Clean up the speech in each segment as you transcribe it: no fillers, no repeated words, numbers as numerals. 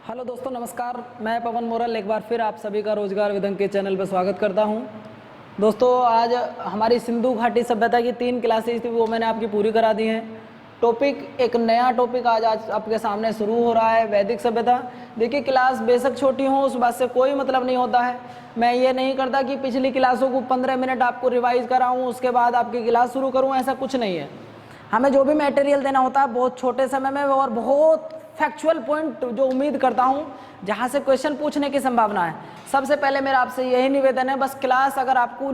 Hello दोस्तों, नमस्कार। मैं पवन मोरल एक बार फिर आप सभी का रोजगार विदंग के चैनल पर स्वागत करता हूं। दोस्तों, आज हमारी सिंधु घाटी सभ्यता की 3 क्लासेस थी, वो मैंने आपकी पूरी करा दी हैं। एक नया टॉपिक आज आपके सामने शुरू हो रहा है, वैदिक सभ्यता। देखिए, क्लास बेशक छोटी हो उस बात से कोई मतलब नहीं होता है। मैं ये नहीं करता कि पिछली क्लासों को 15 मिनट आपको रिवाइज कराऊँ उसके बाद आपकी क्लास शुरू करूँ, ऐसा कुछ नहीं है। हमें जो भी मटेरियल देना होता है बहुत छोटे समय में और बहुत फैक्चुअल पॉइंट जो उम्मीद करता हूं जहां से क्वेश्चन पूछने की संभावना है। सबसे पहले मेरा आपसे यही निवेदन है, बस क्लास अगर आपको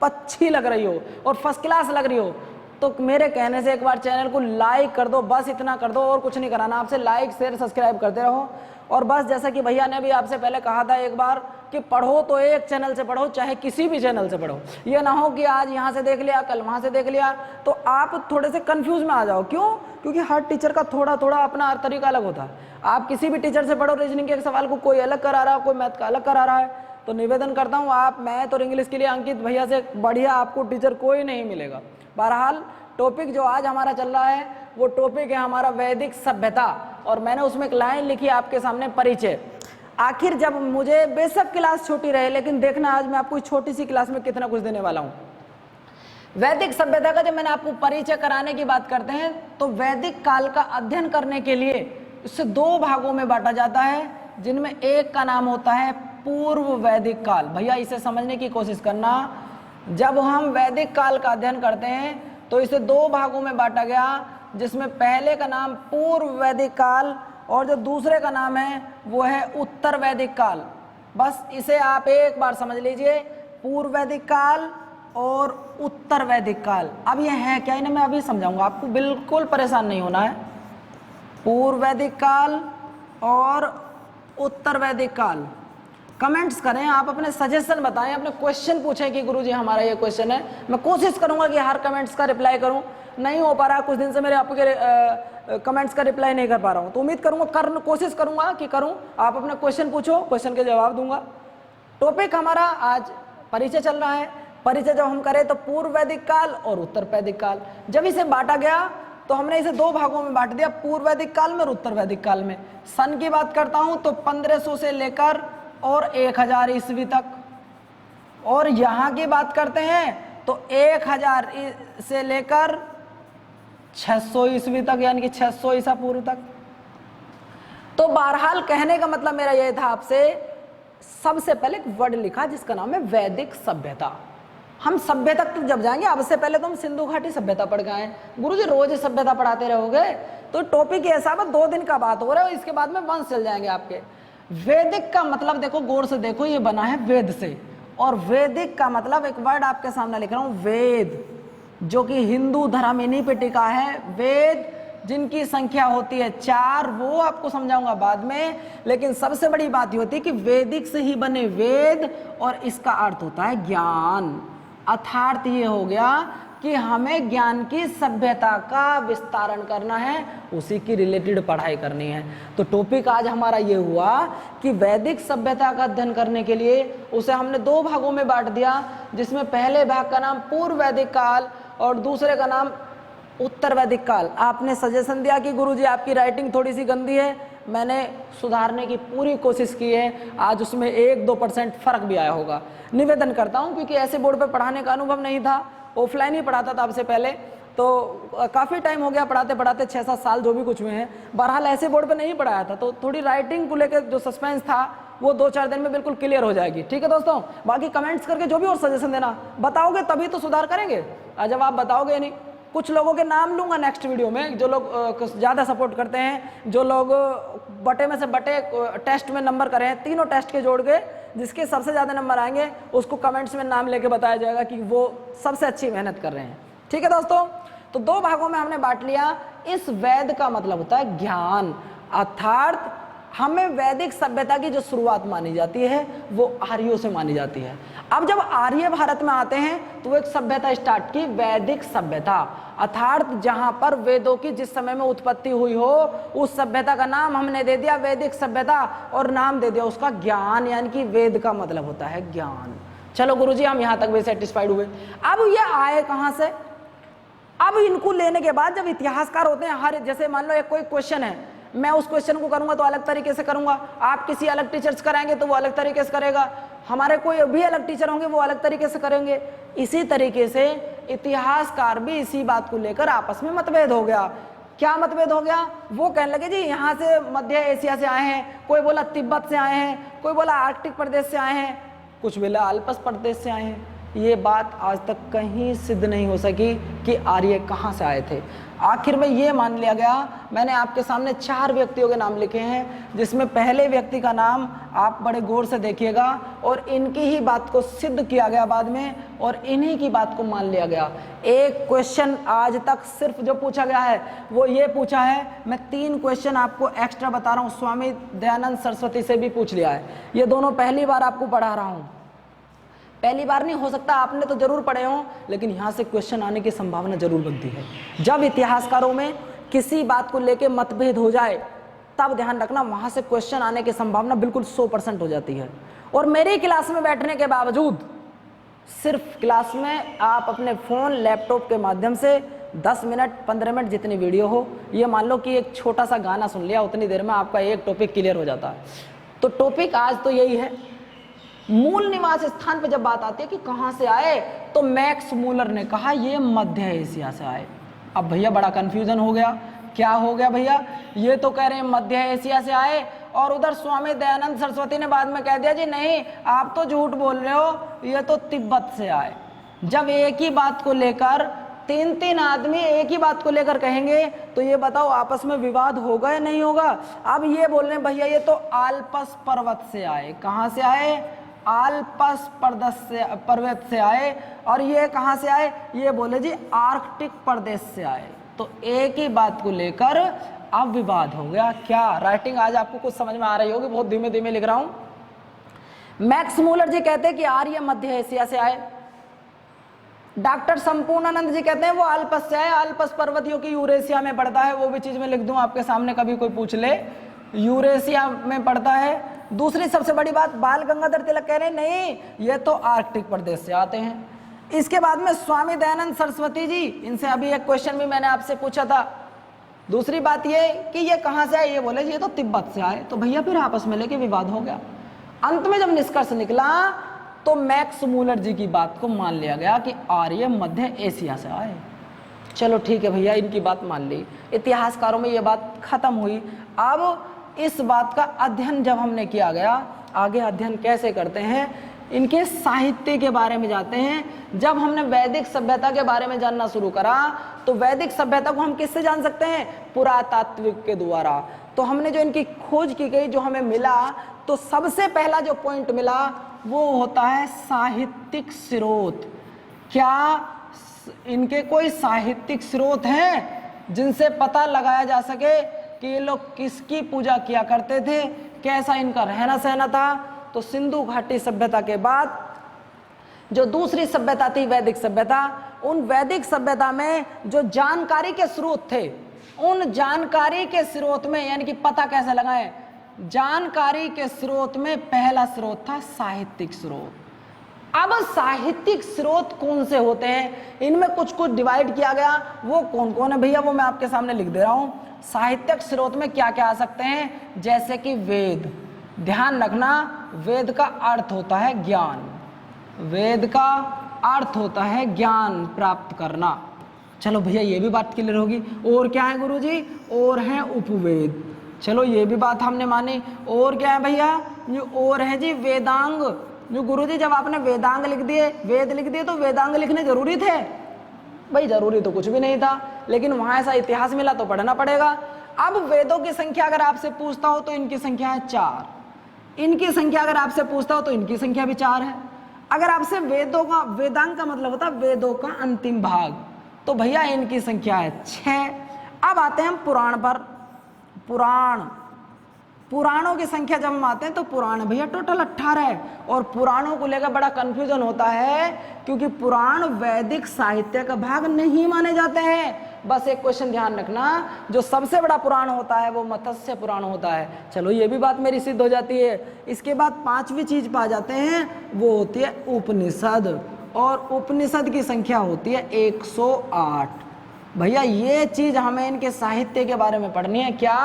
अच्छी लग रही हो और फर्स्ट क्लास लग रही हो तो मेरे कहने से एक बार चैनल को लाइक कर दो, बस इतना कर दो और कुछ नहीं कराना आपसे। लाइक शेयर सब्सक्राइब करते रहो। और बस जैसा कि भैया ने भी आपसे पहले कहा था एक बार कि पढ़ो तो एक चैनल से पढ़ो, चाहे किसी भी चैनल से पढ़ो। ये ना हो कि आज यहाँ से देख लिया कल वहाँ से देख लिया तो आप थोड़े से कंफ्यूज में आ जाओ। क्यों? क्योंकि हर टीचर का थोड़ा थोड़ा अपना तरीका अलग होता है। आप किसी भी टीचर से पढ़ो, रीजनिंग के एक सवाल को कोई अलग करा रहा है, कोई मैथ का अलग करा रहा है। तो निवेदन करता हूँ, आप मैथ और इंग्लिश के लिए अंकित भैया से बढ़िया आपको टीचर कोई नहीं मिलेगा। बहरहाल टॉपिक जो आज हमारा चल रहा है वो टॉपिक है हमारा वैदिक सभ्यता, और मैंने उसमें एक लाइन लिखी आपके सामने, परिचय। आखिर जब मुझे बेशक क्लास छोटी रहे लेकिन देखना आज मैं आपको छोटी सी क्लास में कितना कुछ देने वाला हूँ। वैदिक सभ्यता का जब मैंने आपको परिचय कराने की बात करते हैं तो वैदिक काल का अध्ययन करने के लिए इससे 2 भागों में बांटा जाता है, जिनमें एक का नाम होता है पूर्व वैदिक काल। भैया इसे समझने की कोशिश करना, जब हम वैदिक काल का अध्ययन करते हैं तो इसे 2 भागों में बांटा गया, जिसमें पहले का नाम पूर्व वैदिक काल और जो दूसरे का नाम है वो है उत्तर वैदिक काल। बस इसे आप एक बार समझ लीजिए, पूर्व वैदिक काल और उत्तर वैदिक काल। अब ये है क्या, इन्हें मैं अभी समझाऊंगा, आपको बिल्कुल परेशान नहीं होना है। पूर्व वैदिक काल और उत्तर वैदिक काल। कमेंट्स करें, आप अपने सजेशन बताएं, अपने क्वेश्चन पूछें कि गुरुजी हमारा ये क्वेश्चन है। मैं कोशिश करूंगा कि हर कमेंट्स का रिप्लाई करूं। नहीं हो पा रहा, कुछ दिन से मेरे आपके कमेंट्स का रिप्लाई नहीं कर पा रहा हूं, तो उम्मीद करूंगा कोशिश करूंगा कि करूं। आप अपना क्वेश्चन पूछो, क्वेश्चन के जवाब दूंगा। टॉपिक हमारा आज परिचय चल रहा है। परिचय जब हम करें तो पूर्व वैदिक काल और उत्तर वैदिक काल। जब इसे बांटा गया तो हमने इसे 2 भागों में बांट दिया, पूर्व वैदिक काल में और उत्तर वैदिक काल में। सन की बात करता हूं तो 1500 से लेकर और 1000 ईस्वी तक, और यहां की बात करते हैं तो 1000 से लेकर 600 ईस्वी तक, यानी कि 600 ईसा पूर्व तक। तो बहरहाल कहने का मतलब मेरा यह था आपसे, सबसे पहले एक वर्ड लिखा जिसका नाम है वैदिक सभ्यता। हम सभ्यता तक जब जाएंगे, अब से पहले तो हम सिंधु घाटी सभ्यता पढ़ गए हैं। गुरुजी रोज सभ्यता पढ़ाते रहोगे तो टॉपिक ऐसा है, 2 दिन का बात हो रहा है, इसके बाद में वंश चल जाएंगे आपके। वैदिक का मतलब देखो, गौर से देखो, ये बना है वेद से, और वैदिक का मतलब एक वर्ड आपके सामने लिख रहा हूं, वेद, जो कि हिंदू धर्म इन्हीं पे टिका है। वेद जिनकी संख्या होती है 4, वो आपको समझाऊंगा बाद में, लेकिन सबसे बड़ी बात ये होती है कि वैदिक से ही बने वेद, और इसका अर्थ होता है ज्ञान। अर्थात ये हो गया कि हमें ज्ञान की सभ्यता का विस्तारण करना है, उसी की रिलेटेड पढ़ाई करनी है। तो टॉपिक आज हमारा ये हुआ कि वैदिक सभ्यता का अध्ययन करने के लिए उसे हमने 2 भागों में बांट दिया, जिसमें पहले भाग का नाम पूर्व वैदिक काल और दूसरे का नाम उत्तर वैदिक काल। आपने सजेशन दिया कि गुरुजी आपकी राइटिंग थोड़ी सी गंदी है, मैंने सुधारने की पूरी कोशिश की है। आज उसमें 1-2% फर्क भी आया होगा। निवेदन करता हूं, क्योंकि ऐसे बोर्ड पे पढ़ाने का अनुभव नहीं था, ऑफलाइन ही पढ़ाता था आपसे पहले, तो काफ़ी टाइम हो गया पढ़ाते पढ़ाते, 6-7 साल जो भी कुछ हुए हैं। बहरहाल ऐसे बोर्ड पे नहीं पढ़ाया था, तो थोड़ी राइटिंग को लेकर जो सस्पेंस था वो 2-4 दिन में बिल्कुल क्लियर हो जाएगी। ठीक है दोस्तों, बाकी कमेंट्स करके जो भी और सजेशन देना, बताओगे तभी तो सुधार करेंगे। जब आप बताओगे नहीं, कुछ लोगों के नाम लूंगा नेक्स्ट वीडियो में, जो लोग ज़्यादा सपोर्ट करते हैं, जो लोग बटे में से बटे टेस्ट में नंबर करें हैं, तीनों टेस्ट के जोड़ के जिसके सबसे ज़्यादा नंबर आएंगे उसको कमेंट्स में नाम लेके बताया जाएगा कि वो सबसे अच्छी मेहनत कर रहे हैं। ठीक है दोस्तों, तो 2 भागों में हमने बांट लिया। इस वेद का मतलब होता है ज्ञान, अर्थात हमें वैदिक सभ्यता की जो शुरुआत मानी जाती है वो आर्यों से मानी जाती है। अब जब आर्य भारत में आते हैं तो वो एक सभ्यता स्टार्ट की, वैदिक सभ्यता, अर्थात जहां पर वेदों की जिस समय में उत्पत्ति हुई हो उस सभ्यता का नाम हमने दे दिया वैदिक सभ्यता, और नाम दे दिया उसका ज्ञान, यानी कि वेद का मतलब होता है ज्ञान। चलो गुरुजी, हम यहां तक भी सेटिस्फाइड हुए। अब ये आए कहां से? अब इनको लेने के बाद जब इतिहासकार होते हैं, हर जैसे मान लो एक कोई क्वेश्चन है, मैं उस क्वेश्चन को करूंगा तो अलग तरीके से करूंगा, आप किसी अलग टीचर से कराएंगे तो वो अलग तरीके से करेगा, हमारे कोई भी अलग टीचर होंगे वो अलग तरीके से करेंगे। इसी तरीके से इतिहासकार भी इसी बात को लेकर आपस में मतभेद हो गया। क्या मतभेद हो गया? वो कहने लगे जी यहाँ से मध्य एशिया से आए हैं, कोई बोला तिब्बत से आए हैं, कोई बोला आर्कटिक प्रदेश से आए हैं, कुछ बोला अल्पस प्रदेश से आए हैं। ये बात आज तक कहीं सिद्ध नहीं हो सकी कि आर्य कहाँ से आए थे। आखिर में ये मान लिया गया, मैंने आपके सामने 4 व्यक्तियों के नाम लिखे हैं, जिसमें पहले व्यक्ति का नाम आप बड़े गौर से देखिएगा, और इनकी ही बात को सिद्ध किया गया बाद में, और इन्हीं की बात को मान लिया गया। एक क्वेश्चन आज तक सिर्फ जो पूछा गया है वो ये पूछा है, मैं 3 क्वेश्चन आपको एक्स्ट्रा बता रहा हूँ, स्वामी दयानंद सरस्वती से भी पूछ लिया है। ये दोनों पहली बार आपको पढ़ा रहा हूँ, पहली बार नहीं, हो सकता आपने तो जरूर पढ़े हो, लेकिन यहाँ से क्वेश्चन आने की संभावना जरूर बनती है। जब इतिहासकारों में किसी बात को लेकर मतभेद हो जाए तब ध्यान रखना वहाँ से क्वेश्चन आने की संभावना बिल्कुल 100% हो जाती है। और मेरी क्लास में बैठने के बावजूद, सिर्फ क्लास में आप अपने फ़ोन लैपटॉप के माध्यम से 10 मिनट 15 मिनट जितनी वीडियो हो, ये मान लो कि एक छोटा सा गाना सुन लिया, उतनी देर में आपका एक टॉपिक क्लियर हो जाता है। तो टॉपिक आज तो यही है, मूल निवास स्थान पर जब बात आती है कि कहाँ से आए, तो मैक्स मूलर ने कहा ये मध्य एशिया से आए। अब भैया बड़ा कंफ्यूजन हो गया, क्या हो गया भैया, ये तो कह रहे हैं मध्य एशिया से आए, और उधर स्वामी दयानंद सरस्वती ने बाद में कह दिया जी नहीं आप तो झूठ बोल रहे हो, ये तो तिब्बत से आए। जब एक ही बात को लेकर 3 आदमी एक ही बात को लेकर कहेंगे तो ये बताओ आपस में विवाद होगा या नहीं होगा। अब ये बोल रहे हैं भैया ये तो आल्पस पर्वत से आए, कहाँ से आए, आल्पस पर्वत से आए, और ये कहाँ से आए, ये बोले जी आर्कटिक प्रदेश से आए। तो एक ही बात को लेकर अब विवाद हो गया। क्या राइटिंग आज आपको कुछ समझ में आ रही होगी, बहुत धीमे धीमे लिख रहा हूं। मैक्स मूलर जी कहते हैं कि आर्य मध्य एशिया से आए, डॉक्टर संपूर्णानंद जी कहते हैं वो अल्पस से आए, अल्पस पर्वतियों की यूरेशिया में पड़ता है, वो भी चीज में लिख दूं आपके सामने, कभी कोई पूछ ले, यूरेशिया में पड़ता है। दूसरी सबसे बड़ी बात, बाल गंगाधर तिलक कह रहे हैं नहीं ये तो आर्कटिक प्रदेश से आते हैं। इसके बाद में स्वामी दयानंद सरस्वती जी, इनसे अभी एक क्वेश्चन भी मैंने आपसे पूछा था। दूसरी बात ये कि ये कहाँ से आए, ये बोले ये तो तिब्बत से आए। तो भैया फिर आपस में लेके विवाद हो गया। अंत में जब निष्कर्ष निकला तो मैक्स मूलर जी की बात को मान लिया गया कि आर्य मध्य एशिया से आए। चलो ठीक है भैया, इनकी बात मान ली, इतिहासकारों में ये बात खत्म हुई। अब इस बात का अध्ययन जब हमने किया गया, आगे अध्ययन कैसे करते हैं, इनके साहित्य के बारे में जाते हैं। जब हमने वैदिक सभ्यता के बारे में जानना शुरू करा तो वैदिक सभ्यता को हम किससे जान सकते हैं, पुरातात्विक के द्वारा। तो हमने जो इनकी खोज की गई, जो हमें मिला, तो सबसे पहला जो पॉइंट मिला वो होता है साहित्यिक स्रोत। क्या इनके कोई साहित्यिक स्रोत हैं जिनसे पता लगाया जा सके कि ये लोग किसकी पूजा किया करते थे, कैसा इनका रहना सहना था। तो सिंधु घाटी सभ्यता के बाद जो दूसरी सभ्यता थी वैदिक सभ्यता, उन वैदिक सभ्यता में जो जानकारी के स्रोत थे, उन जानकारी के स्रोत में, यानी कि पता कैसे लगाएं, जानकारी के स्रोत में पहला स्रोत था साहित्यिक स्रोत। अब साहित्यिक स्रोत कौन से होते हैं, इनमें कुछ कुछ डिवाइड किया गया। वो कौन कौन है भैया, वो मैं आपके सामने लिख दे रहा हूं। साहित्यिक स्रोत में क्या क्या आ सकते हैं, जैसे कि वेद। ध्यान रखना, वेद का अर्थ होता है ज्ञान, वेद का अर्थ होता है ज्ञान प्राप्त करना। चलो भैया ये भी बात क्लियर होगी। और क्या है गुरुजी, और है उपवेद। चलो ये भी बात हमने मानी। और क्या है भैया, ये और है जी वेदांग। जो गुरुजी जब आपने वेदांग लिख दिए, वेद लिख दिए, तो वेदांग लिखने जरूरी थे भाई? जरूरी तो कुछ भी नहीं था, लेकिन वहां ऐसा इतिहास मिला तो पढ़ना पड़ेगा। अब वेदों की संख्या अगर आपसे पूछता हो तो इनकी संख्या है 4, इनकी संख्या अगर आपसे पूछता हो तो इनकी संख्या भी 4 है। अगर आपसे वेदों का, वेदांग का मतलब होता है वेदों का अंतिम भाग, तो भैया इनकी संख्या है 6। अब आते हैं हम पुराण पर। पुराणों की संख्या जब हम आते हैं तो पुराण भैया टोटल 18 है। और पुराणों को लेकर बड़ा कंफ्यूजन होता है, क्योंकि पुराण वैदिक साहित्य का भाग नहीं माने जाते हैं। बस एक क्वेश्चन ध्यान रखना, जो सबसे बड़ा पुराण होता है वो मत्स्य पुराण होता है। चलो ये भी बात मेरी सिद्ध हो जाती है। इसके बाद 5वीं चीज पा जाते हैं, वो होती है उपनिषद, और उपनिषद की संख्या होती है 108। भैया ये चीज हमें इनके साहित्य के बारे में पढ़नी है। क्या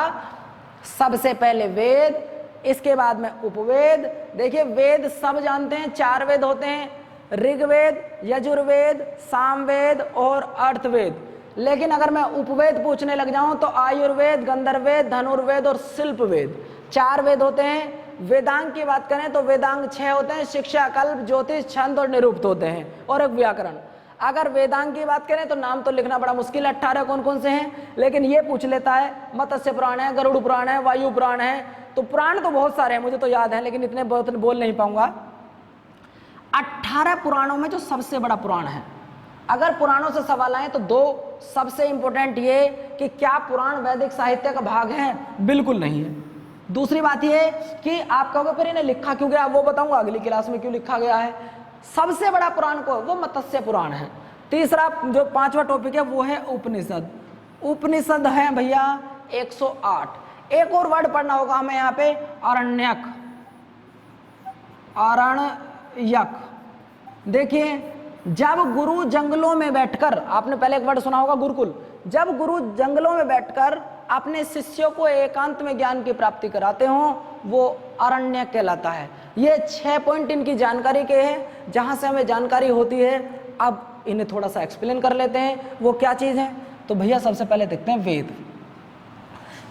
सबसे पहले वेद, इसके बाद में उपवेद। देखिए वेद सब जानते हैं, 4 वेद होते हैं, ऋग्वेद, यजुर्वेद, सामवेद और अर्थवेद। लेकिन अगर मैं उपवेद पूछने लग जाऊं तो आयुर्वेद, गंधर्ववेद, धनुर्वेद और शिल्पवेद, 4 वेद होते हैं। वेदांग की बात करें तो वेदांग 6 होते हैं, शिक्षा, कल्प, ज्योतिष, छंद और निरुक्त होते हैं, और एक व्याकरण। अगर वेदांग की बात करें तो नाम तो लिखना बड़ा मुश्किल है, 18 कौन कौन से हैं, लेकिन ये पूछ लेता है, मत्स्य पुराण है, गरुड़ पुराण है, वायु पुराण है। तो पुराण तो बहुत सारे हैं, मुझे तो याद है, लेकिन इतने बहुत बोल नहीं पाऊंगा। 18 पुराणों में जो सबसे बड़ा पुराण है, अगर पुराणों से सवाल आए तो 2 सबसे इंपॉर्टेंट, ये कि क्या पुराण वैदिक साहित्य का भाग है? बिल्कुल नहीं है। दूसरी बात ये कि आप कहोगे फिर इन्हें लिखा क्यों गया, वो बताऊंगा अगली क्लास में क्यों लिखा गया है। सबसे बड़ा पुराण को वो मत्स्य पुराण है। तीसरा जो 5वां टॉपिक है वो है उपनिषद। उपनिषद है भैया 108। एक और वर्ड पढ़ना होगा हमें यहाँ पे, अरण्यक, अरण्यक। देखिए जब गुरु जंगलों में बैठकर, आपने पहले एक वर्ड सुना होगा गुरुकुल, जब गुरु जंगलों में बैठकर अपने शिष्यों को एकांत में ज्ञान की प्राप्ति कराते हो, वो अरण्य कहलाता है। ये 6 पॉइंट इनकी जानकारी के हैं, जहां से हमें जानकारी होती है। अब इन्हें थोड़ा सा एक्सप्लेन कर लेते हैं, वो क्या चीज है। तो भैया सबसे पहले देखते हैं वेद।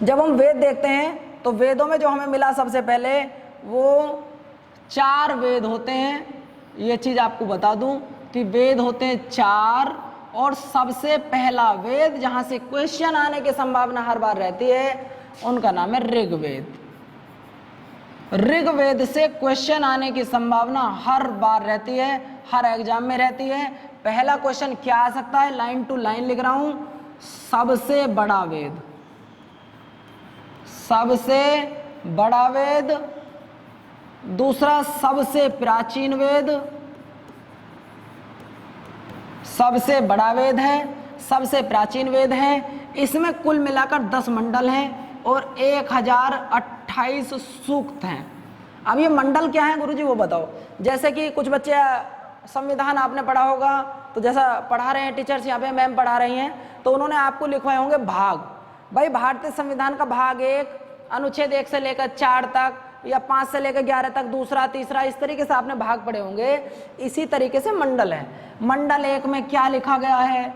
जब हम वेद देखते हैं तो वेदों में जो हमें मिला सबसे पहले वो 4 वेद होते हैं। ये चीज आपको बता दूं कि वेद होते हैं 4, और सबसे पहला वेद जहां से क्वेश्चन आने की संभावना हर बार रहती है, उनका नाम है ऋग्वेद। ऋग्वेद से क्वेश्चन आने की संभावना हर बार रहती है, हर एग्जाम में रहती है। पहला क्वेश्चन क्या आ सकता है, लाइन टू लाइन लिख रहा हूं, सबसे बड़ा वेद, सबसे बड़ा वेद। दूसरा सबसे प्राचीन वेद, सबसे बड़ा वेद है, सबसे प्राचीन वेद है। इसमें कुल मिलाकर 10 मंडल हैं और 1028 सूक्त हैं। अब ये मंडल क्या है गुरुजी वो बताओ। जैसे कि कुछ बच्चे संविधान आपने पढ़ा होगा, तो जैसा पढ़ा रहे हैं टीचर्स यहाँ पे, मैम पढ़ा रही हैं, तो उन्होंने आपको लिखवाए होंगे भाग। भाई भारतीय संविधान का भाग 1, अनुच्छेद 1 से लेकर 4 तक, या 5 से लेकर 11 तक दूसरा, तीसरा, इस तरीके से आपने भाग पढ़े होंगे। इसी तरीके से मंडल है। मंडल 1 में क्या लिखा गया है,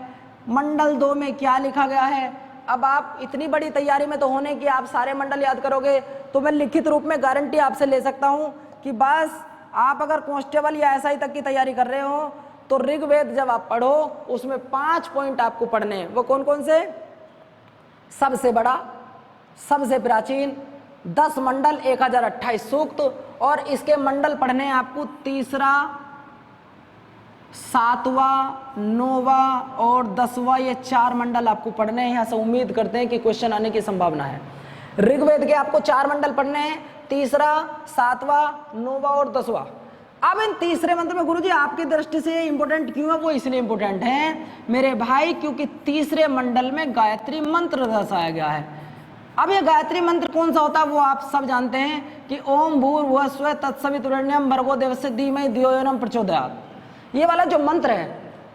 मंडल 2 में क्या लिखा गया है। अब आप इतनी बड़ी तैयारी में तो होने की आप सारे मंडल याद करोगे, तो मैं लिखित रूप में गारंटी आपसे ले सकता हूं कि बस आप अगर कांस्टेबल या एसआई तक की तैयारी कर रहे हो तो ऋग्वेद जब आप पढ़ो उसमें 5 पॉइंट आपको पढ़ने हैं। वो कौन कौन से? सबसे बड़ा, सबसे प्राचीन, 10 मंडल, 1028 सूक्त, और इसके मंडल पढ़ने हैं आपको 3रा, 7वां, 9वां और 10वां। ये 4 मंडल आपको पढ़ने हैं। यहाँ से उम्मीद करते हैं कि क्वेश्चन आने की संभावना है। ऋग्वेद के आपको 4 मंडल पढ़ने हैं, 3रा, 7वां, 9वां और 10वां। अब इन तीसरे मंत्र में गुरुजी आपकी दृष्टि से इंपॉर्टेंट क्यों है? वो इसलिए इंपॉर्टेंट है मेरे भाई क्योंकि तीसरे मंडल में गायत्री मंत्र दर्शाया गया है। अब ये गायत्री मंत्र कौन सा होता है वो आप सब जानते हैं कि ओम भूर्भुवः स्वः तत्सवितुर्वरेण्यं भर्गो देवस्य धीमहि धियो यो नः प्रचोदयात्। ये वाला जो मंत्र है,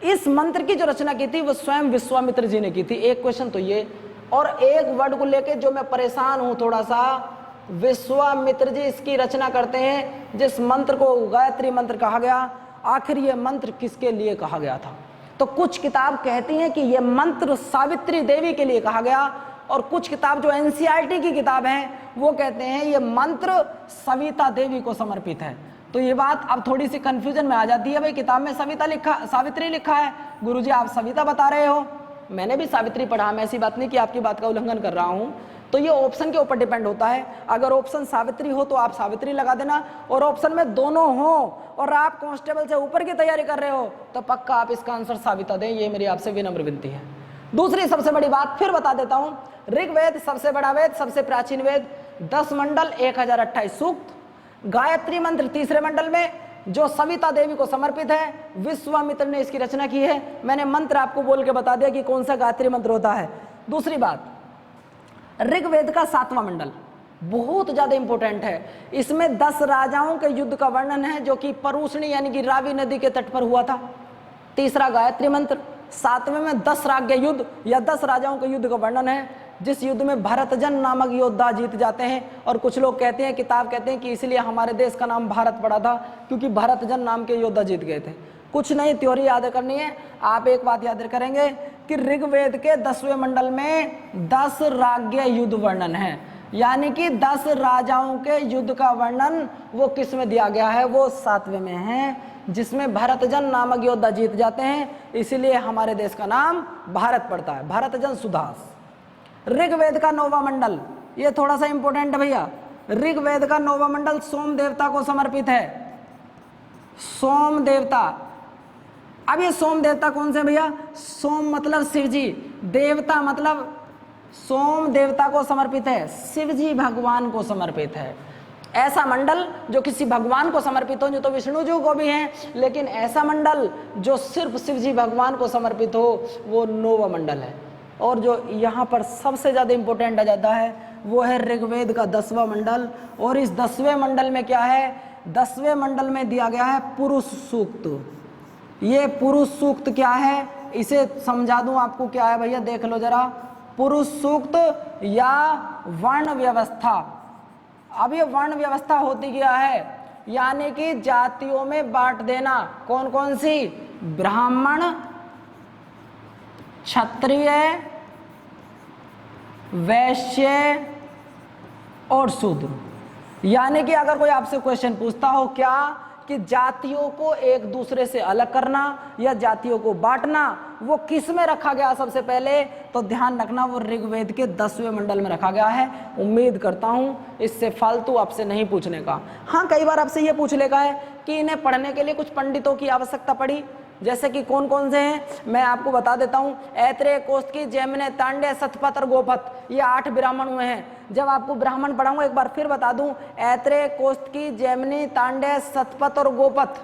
इस मंत्र की जो रचना की थी वो स्वयं विश्वामित्र जी ने की थी। एक क्वेश्चन तो ये, और एक वर्ड को लेके जो मैं परेशान हूं थोड़ा सा, विश्वामित्र जी इसकी रचना करते हैं जिस मंत्र को गायत्री मंत्र कहा गया। आखिर ये मंत्र किसके लिए कहा गया था? तो कुछ किताब कहती हैं कि ये मंत्र सावित्री देवी के लिए कहा गया, और कुछ किताब जो एनसीईआरटी की किताब है वो कहते हैं ये मंत्र सविता देवी को समर्पित है। तो ये बात अब थोड़ी सी कंफ्यूजन में आ जाती है, भाई किताब में सविता लिखा, सावित्री लिखा है, गुरुजी आप सविता बता रहे हो। मैंने भी सावित्री पढ़ा, मैं ऐसी बात नहीं कि आपकी बात का उल्लंघन कर रहा हूं। तो ये ऑप्शन के ऊपर डिपेंड होता है। अगर ऑप्शन सावित्री हो तो आप सावित्री लगा देना, और ऑप्शन में दोनों हो और आप कांस्टेबल से ऊपर की तैयारी कर रहे हो तो पक्का आप इसका आंसर साविता दें। ये मेरी आपसे विनम्र विनती है। दूसरी सबसे बड़ी बात फिर बता देता हूं, ऋग्वेद सबसे बड़ा वेद, सबसे प्राचीन वेद, 10 मंडल, 1028 सूक्त। गायत्री मंत्र तीसरे मंडल में जो सविता देवी को समर्पित है, विश्वामित्र ने इसकी रचना की है। मैंने मंत्र आपको बोल के बता दिया कि कौन सा गायत्री मंत्र होता है। दूसरी बात, ऋग्वेद का 7वां मंडल बहुत ज्यादा इंपॉर्टेंट है। इसमें 10 राजाओं के युद्ध का वर्णन है जो कि परूषणी यानी कि रावी नदी के तट पर हुआ था। तीसरा गायत्री मंत्र, 7वें में 10 राज्य युद्ध या 10 राजाओं के युद्ध का वर्णन है। जिस युद्ध में भरतजन नामक योद्धा जीत जाते हैं। और कुछ लोग कहते हैं, किताब कहते हैं कि इसलिए हमारे देश का नाम भारत पड़ा था, क्योंकि भरतजन नाम के योद्धा जीत गए थे। कुछ नहीं, थ्योरी याद करनी है। आप एक बात याद करेंगे कि ऋग्वेद के 10वें मंडल में 10 राज्य युद्ध वर्णन है, यानी कि 10 राजाओं के युद्ध का वर्णन वो किस में दिया गया है, वो 7वें में है, जिसमें भरतजन नामक योद्धा जीत जाते हैं, इसीलिए हमारे देश का नाम भारत पड़ता है, भरतजन सुदास। ऋग्वेद का 9वां मंडल, ये थोड़ा सा इंपॉर्टेंट है भैया। ऋग्वेद का 9वां मंडल सोम देवता को समर्पित है, सोम देवता। अब ये सोम देवता कौन से भैया? सोम मतलब शिव जी, देवता मतलब सोम देवता को समर्पित है, शिव जी भगवान को समर्पित है। ऐसा मंडल जो किसी भगवान को समर्पित हो, जो तो विष्णु जी को भी हैं, लेकिन ऐसा मंडल जो सिर्फ शिव जी भगवान को समर्पित हो, वो 9वां मंडल है। और जो यहाँ पर सबसे ज़्यादा इंपॉर्टेंट आ जाता है वो है ऋग्वेद का 10वां मंडल। और इस 10वें मंडल में क्या है? 10वें मंडल में दिया गया है पुरुष सूक्त। ये पुरुष सूक्त क्या है, इसे समझा दूं आपको क्या है भैया, देख लो जरा। पुरुष सूक्त या वर्ण व्यवस्था। अब ये वर्ण व्यवस्था होती क्या है, यानी कि जातियों में बांट देना। कौन कौन सी? ब्राह्मण, क्षत्रिय, वैश्य और शूद्र। यानी कि अगर कोई आपसे क्वेश्चन पूछता हो क्या कि जातियों को एक दूसरे से अलग करना या जातियों को बांटना, वो किस में रखा गया सबसे पहले, तो ध्यान रखना वो ऋग्वेद के 10वें मंडल में रखा गया है। उम्मीद करता हूं इससे फालतू आपसे नहीं पूछने का। हाँ, कई बार आपसे ये पूछ लेगा है कि इन्हें पढ़ने के लिए कुछ पंडितों की आवश्यकता पड़ी, जैसे कि कौन कौन से हैं, मैं आपको बता देता हूँ। ऐत्रेय, कौशिकी, जैमिनी, तांड्य, शतपथ और गोपथ, ये 8 ब्राह्मण हुए हैं। जब आपको ब्राह्मण पढ़ाऊंगा एक बार फिर बता दूं, ऐत्रेय, कौशिकी, जैमिनी, तांड्य, शतपथ और गोपथ,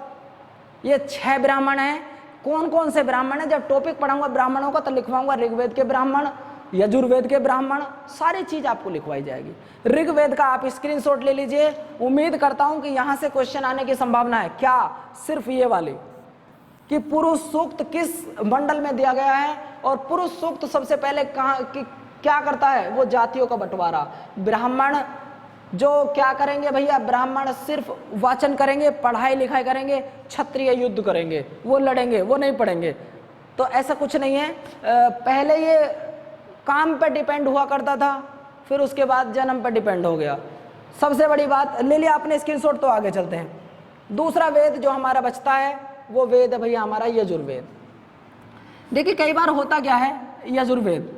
ये 6 ब्राह्मण हैं। कौन कौन से ब्राह्मण हैं, जब टॉपिक पढ़ाऊंगा ब्राह्मणों का तो लिखवाऊंगा ऋग्वेद के ब्राह्मण, यजुर्वेद के ब्राह्मण, सारी चीज आपको लिखवाई जाएगी। ऋग्वेद का आप स्क्रीनशॉट ले लीजिए। उम्मीद करता हूं कि यहां से क्वेश्चन आने की संभावना है। क्या? सिर्फ ये वाले कि पुरुष सूक्त किस मंडल में दिया गया है। और पुरुष सूक्त सबसे पहले कहाँ क्या करता है, वो जातियों का बंटवारा। ब्राह्मण जो क्या करेंगे भैया, ब्राह्मण सिर्फ वाचन करेंगे, पढ़ाई लिखाई करेंगे, क्षत्रिय युद्ध करेंगे, वो लड़ेंगे, वो नहीं पढ़ेंगे। तो ऐसा कुछ नहीं है। पहले ये काम पे डिपेंड हुआ करता था, फिर उसके बाद जन्म पे डिपेंड हो गया। सबसे बड़ी बात ले लिया आपने स्क्रीनशॉट, तो आगे चलते हैं। दूसरा वेद जो हमारा बचता है वो वेद है भैया हमारा यजुर्वेद। देखिए कई बार होता क्या है, यजुर्वेद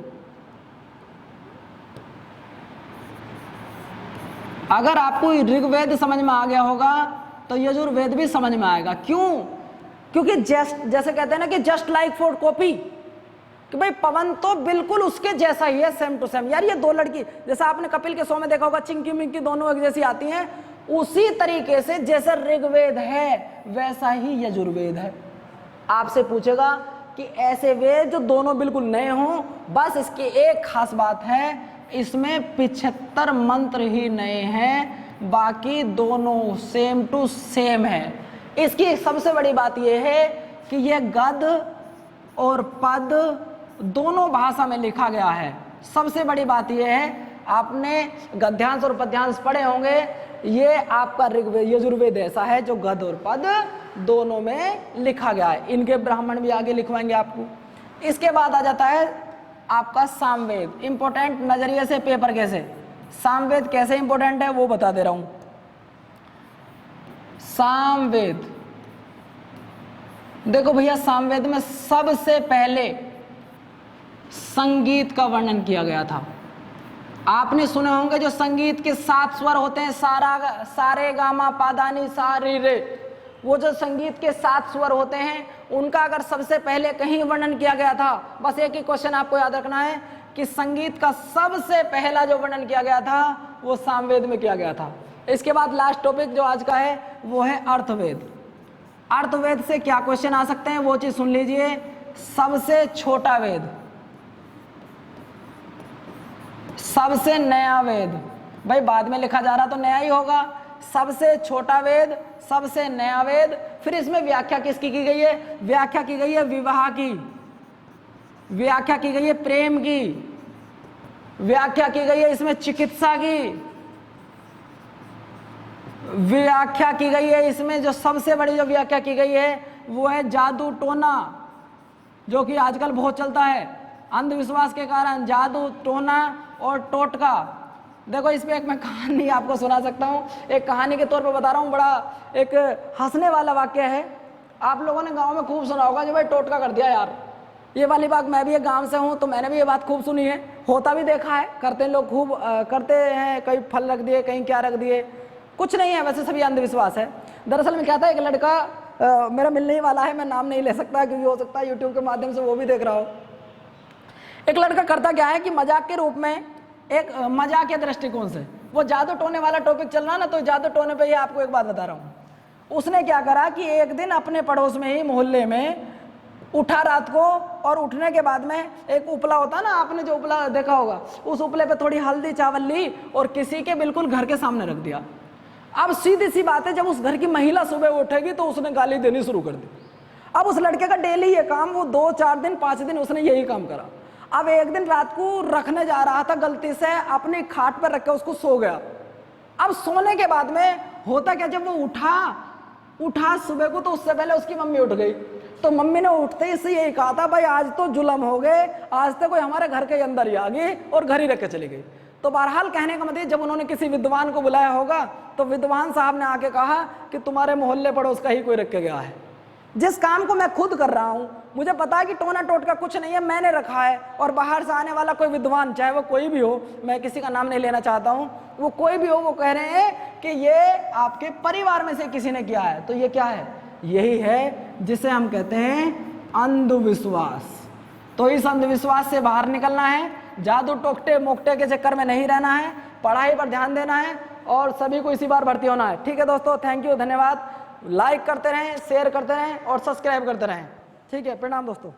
अगर आपको ऋग्वेद समझ में आ गया होगा तो यजुर्वेद भी समझ में आएगा। क्यों? क्योंकि जैसे कहते हैं ना कि जस्ट लाइक फॉर कॉपी, कि भाई पवन तो बिल्कुल उसके जैसा ही है, सेम टू सेम। यार ये 2 लड़की, जैसा आपने कपिल के शो में देखा होगा, चिंकी मिंकी दोनों एक जैसी आती हैं, उसी तरीके से जैसा ऋग्वेद है वैसा ही यजुर्वेद है। आपसे पूछेगा कि ऐसे वेद जो दोनों बिल्कुल नए हों, बस इसकी एक खास बात है, इसमें 75 मंत्र ही नए हैं, बाकी दोनों सेम टू सेम है। इसकी सबसे बड़ी बात यह है कि यह गद और पद दोनों भाषा में लिखा गया है। सबसे बड़ी बात यह है, आपने गद्यांश और पद्यांश पढ़े होंगे, ये आपका ऋग्वेद यजुर्वेद ऐसा है जो गद और पद दोनों में लिखा गया है। इनके ब्राह्मण भी आगे लिखवाएंगे आपको। इसके बाद आ जाता है आपका सामवेद। इंपॉर्टेंट नजरिए से पेपर कैसे, सामवेद कैसे इंपॉर्टेंट है वो बता दे रहा हूं। सामवेद देखो भैया, सामवेद में सबसे पहले संगीत का वर्णन किया गया था। आपने सुने होंगे जो संगीत के 7 स्वर होते हैं, सारे गामा पादानी सा रे रे, वो जो संगीत के 7 स्वर होते हैं उनका अगर सबसे पहले कहीं वर्णन किया गया था, बस एक ही क्वेश्चन आपको याद रखना है कि संगीत का सबसे पहला जो वर्णन किया गया था वो सामवेद में किया गया था। इसके बाद लास्ट टॉपिक जो आज का है वो है अर्थवेद। अर्थवेद से क्या क्वेश्चन आ सकते हैं वो चीज सुन लीजिए। सबसे छोटा वेद, सबसे नया वेद, भाई बाद में लिखा जा रहा तो नया ही होगा। सबसे छोटा वेद, सबसे नया वेद। फिर इसमें व्याख्या किसकी की गई है? व्याख्या की गई है विवाह की, व्याख्या की गई है प्रेम की, व्याख्या की गई है, इसमें चिकित्सा की व्याख्या की गई है। इसमें जो सबसे बड़ी जो व्याख्या की गई है वो है जादू टोना, जो कि आजकल बहुत चलता है अंधविश्वास के कारण, जादू टोना और टोटका। देखो इस पे एक मैं कहानी आपको सुना सकता हूँ, एक कहानी के तौर पे बता रहा हूँ, बड़ा एक हंसने वाला वाक्य है। आप लोगों ने गांव में खूब सुना होगा जो भाई टोटका कर दिया यार, ये वाली बात। मैं भी एक गांव से हूँ तो मैंने भी ये बात खूब सुनी है, होता भी देखा है, करते हैं लोग, खूब करते हैं, कहीं फल रख दिए, कहीं क्या रख दिए, कुछ नहीं है वैसे, सभी अंधविश्वास है। दरअसल में क्या था, एक लड़का मेरा मिलने ही वाला है, मैं नाम नहीं ले सकता क्योंकि हो सकता है यूट्यूब के माध्यम से वो भी देख रहा हो। एक लड़का करता क्या है कि मजाक के रूप में, एक मजाक के दृष्टिकोण से, वो जादू टोने वाला टॉपिक चल रहा ना, तो जादू टोने पे ये आपको एक बात बता रहा हूँ। उसने क्या करा कि एक दिन अपने पड़ोस में ही मोहल्ले में उठा रात को, और उठने के बाद में एक उपला होता है ना, आपने जो उपला देखा होगा, उस उपले पे थोड़ी हल्दी चावल ली और किसी के बिल्कुल घर के सामने रख दिया। अब सीधी सी बात है, जब उस घर की महिला सुबह उठेगी तो उसने गाली देनी शुरू कर दी। अब उस लड़के का डेली ये काम, वो 2-4 दिन 5 दिन उसने यही काम करा। अब एक दिन रात को रखने जा रहा था, गलती से अपनी खाट पर रख के उसको सो गया। अब सोने के बाद में होता क्या, जब वो उठा सुबह को, तो उससे पहले उसकी मम्मी उठ गई। तो मम्मी ने उठते ही से यही कहा था, भाई आज तो जुल्म हो गए, आज तो कोई हमारे घर के अंदर ही आ गई और घर ही रख के चली गई। तो बहरहाल कहने का मतलब, जब उन्होंने किसी विद्वान को बुलाया होगा तो विद्वान साहब ने आके कहा कि तुम्हारे मोहल्ले पड़ोस का ही कोई रख के गया है। जिस काम को मैं खुद कर रहा हूं, मुझे पता है कि टोना टोटका कुछ नहीं है, मैंने रखा है, और बाहर से आने वाला कोई विद्वान, चाहे वो कोई भी हो, मैं किसी का नाम नहीं लेना चाहता हूं, वो कोई भी हो, वो कह रहे हैं कि ये आपके परिवार में से किसी ने किया है। तो ये क्या है, यही है जिसे हम कहते हैं अंधविश्वास। तो इस अंधविश्वास से बाहर निकलना है, जादू टोकटे मोकटे के चक्कर में नहीं रहना है, पढ़ाई पर ध्यान देना है और सभी को इसी बार भर्ती होना है। ठीक है दोस्तों, थैंक यू, धन्यवाद। लाइक करते रहें, शेयर करते रहें और सब्सक्राइब करते रहें। ठीक है, प्रणाम दोस्तों।